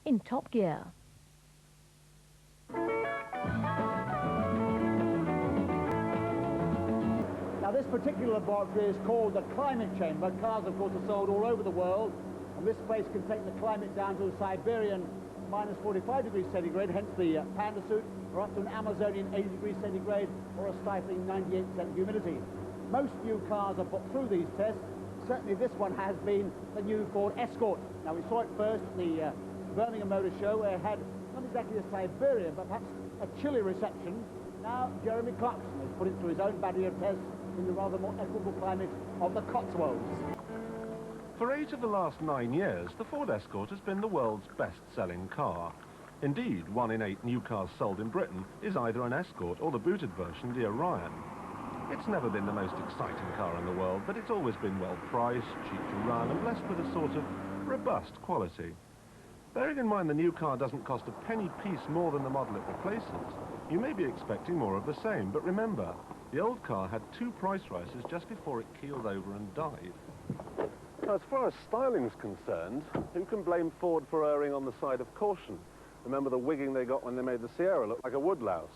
in Top Gear. Now this particular laboratory is called the climate chamber. Cars, of course, are sold all over the world, and this place can take the climate down to the Siberian minus 45 degrees centigrade, hence the panda suit, or up to an Amazonian 80 degrees centigrade, or a stifling 98% humidity. Most new cars are put through these tests. Certainly this one has been the new Ford Escort. Now we saw it first at the Birmingham Motor Show, where it had not exactly a Siberian, but perhaps a chilly reception. Now Jeremy Clarkson has put it through his own battery of tests in the rather more equable climate of the Cotswolds. For 8 of the last 9 years, the Ford Escort has been the world's best-selling car. Indeed, 1 in 8 new cars sold in Britain is either an Escort or the booted version, the Orion. It's never been the most exciting car in the world, but it's always been well-priced, cheap to run, and blessed with a sort of robust quality. Bearing in mind the new car doesn't cost a penny piece more than the model it replaces, you may be expecting more of the same, but remember, the old car had 2 price rises just before it keeled over and died. Now, as far as styling's concerned, who can blame Ford for erring on the side of caution? Remember the wigging they got when they made the Sierra look like a woodlouse?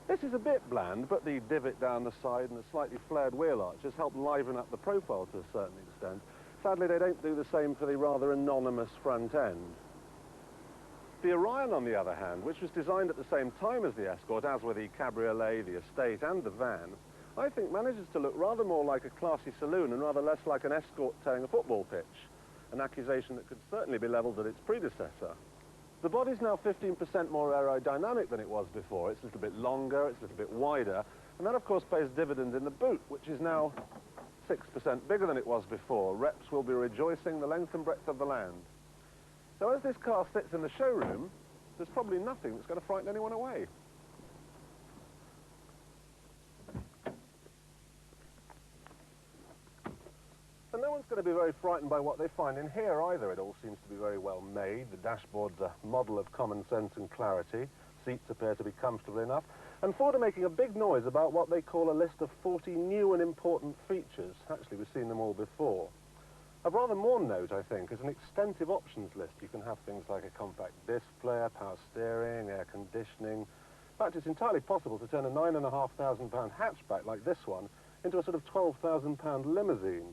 This is a bit bland, but the divot down the side and the slightly flared wheel arch has helped liven up the profile to a certain extent. Sadly, they don't do the same for the rather anonymous front end. The Orion, on the other hand, which was designed at the same time as the Escort, as were the Cabriolet, the Estate and the van, I think manages to look rather more like a classy saloon and rather less like an Escort towing a football pitch, an accusation that could certainly be levelled at its predecessor. The body's now 15% more aerodynamic than it was before. It's a little bit longer, it's a little bit wider, and that of course pays dividends in the boot, which is now 6% bigger than it was before. Reps will be rejoicing the length and breadth of the land. So as this car sits in the showroom, there's probably nothing that's going to frighten anyone away. And no one's going to be very frightened by what they find in here either. It all seems to be very well made. The dashboard's a model of common sense and clarity. Seats appear to be comfortable enough. And Ford are making a big noise about what they call a list of 40 new and important features. Actually, we've seen them all before. Of rather more note, I think, is an extensive options list. You can have things like a compact disc player, power steering, air conditioning. In fact, it's entirely possible to turn a £9,500 hatchback like this one into a sort of £12,000 limousine.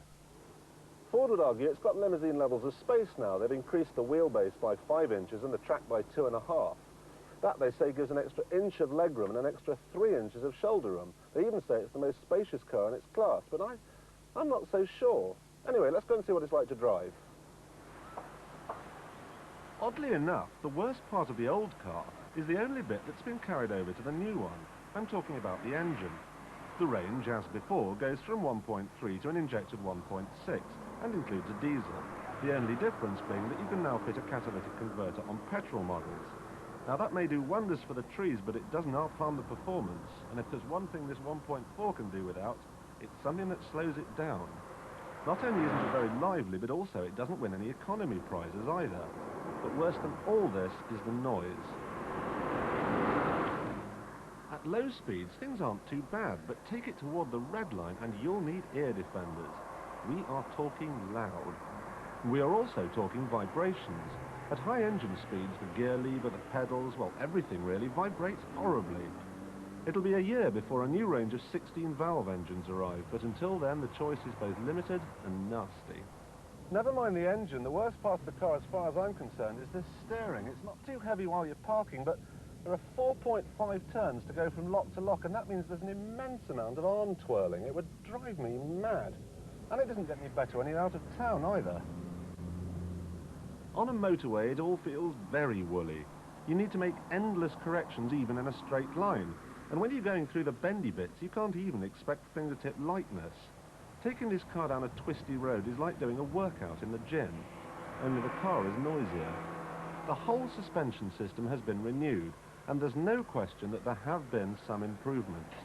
Ford would argue it's got limousine levels of space now. They've increased the wheelbase by 5 inches and the track by 2.5. That, they say, gives an extra inch of legroom and an extra 3 inches of shoulder room. They even say it's the most spacious car in its class, but I'm not so sure. Anyway, let's go and see what it's like to drive. Oddly enough, the worst part of the old car is the only bit that's been carried over to the new one. I'm talking about the engine. The range, as before, goes from 1.3 to an injected 1.6 and includes a diesel. The only difference being that you can now fit a catalytic converter on petrol models. Now that may do wonders for the trees, but it doesn't harm the performance. And if there's one thing this 1.4 can do without, it's something that slows it down. Not only isn't it very lively, but also it doesn't win any economy prizes either. But worse than all this is the noise. At low speeds, things aren't too bad, but take it toward the red line and you'll need ear defenders. We are talking loud. We are also talking vibrations. At high engine speeds, the gear lever, the pedals, well, everything really vibrates horribly. It'll be a year before a new range of 16-valve engines arrive, but until then the choice is both limited and nasty. Never mind the engine, the worst part of the car as far as I'm concerned is this steering. It's not too heavy while you're parking, but there are 4.5 turns to go from lock to lock, and that means there's an immense amount of arm twirling. It would drive me mad. And it doesn't get any better when you're out of town either. On a motorway, it all feels very woolly. You need to make endless corrections even in a straight line. And when you're going through the bendy bits, you can't even expect fingertip lightness. Taking this car down a twisty road is like doing a workout in the gym, only the car is noisier. The whole suspension system has been renewed, and there's no question that there have been some improvements.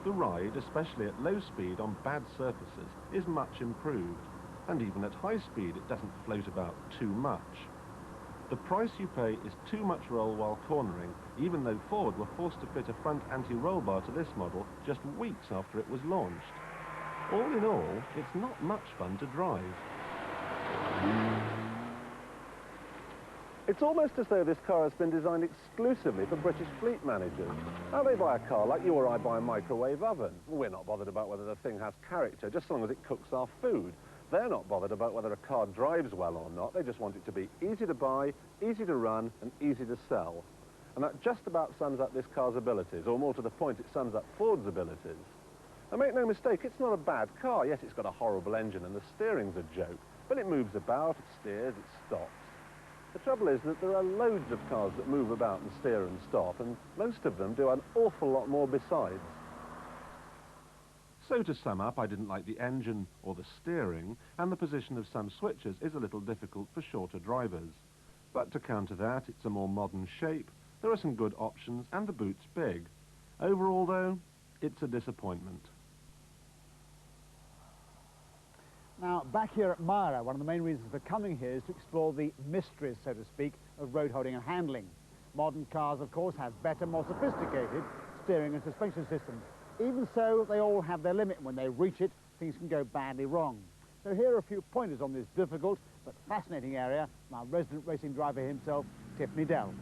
The ride, especially at low speed on bad surfaces, is much improved, and even at high speed it doesn't float about too much. The price you pay is too much roll while cornering, even though Ford were forced to fit a front anti-roll bar to this model just weeks after it was launched. All in all, it's not much fun to drive. It's almost as though this car has been designed exclusively for British fleet managers. Now they buy a car like you or I buy a microwave oven. We're not bothered about whether the thing has character, just as long as it cooks our food. They're not bothered about whether a car drives well or not. They just want it to be easy to buy, easy to run, and easy to sell. And that just about sums up this car's abilities, or more to the point, it sums up Ford's abilities. And make no mistake, it's not a bad car. Yes, it's got a horrible engine and the steering's a joke, but it moves about, it steers, it stops. The trouble is that there are loads of cars that move about and steer and stop, and most of them do an awful lot more besides. So to sum up, I didn't like the engine or the steering, and the position of some switches is a little difficult for shorter drivers. But to counter that, it's a more modern shape, there are some good options, and the boot's big. Overall, though, it's a disappointment. Now, back here at Myra, one of the main reasons for coming here is to explore the mysteries, so to speak, of road holding and handling. Modern cars, of course, have better, more sophisticated steering and suspension systems. Even so, they all have their limit. When they reach it, things can go badly wrong. So here are a few pointers on this difficult but fascinating area from our resident racing driver himself, Tiffany Dell.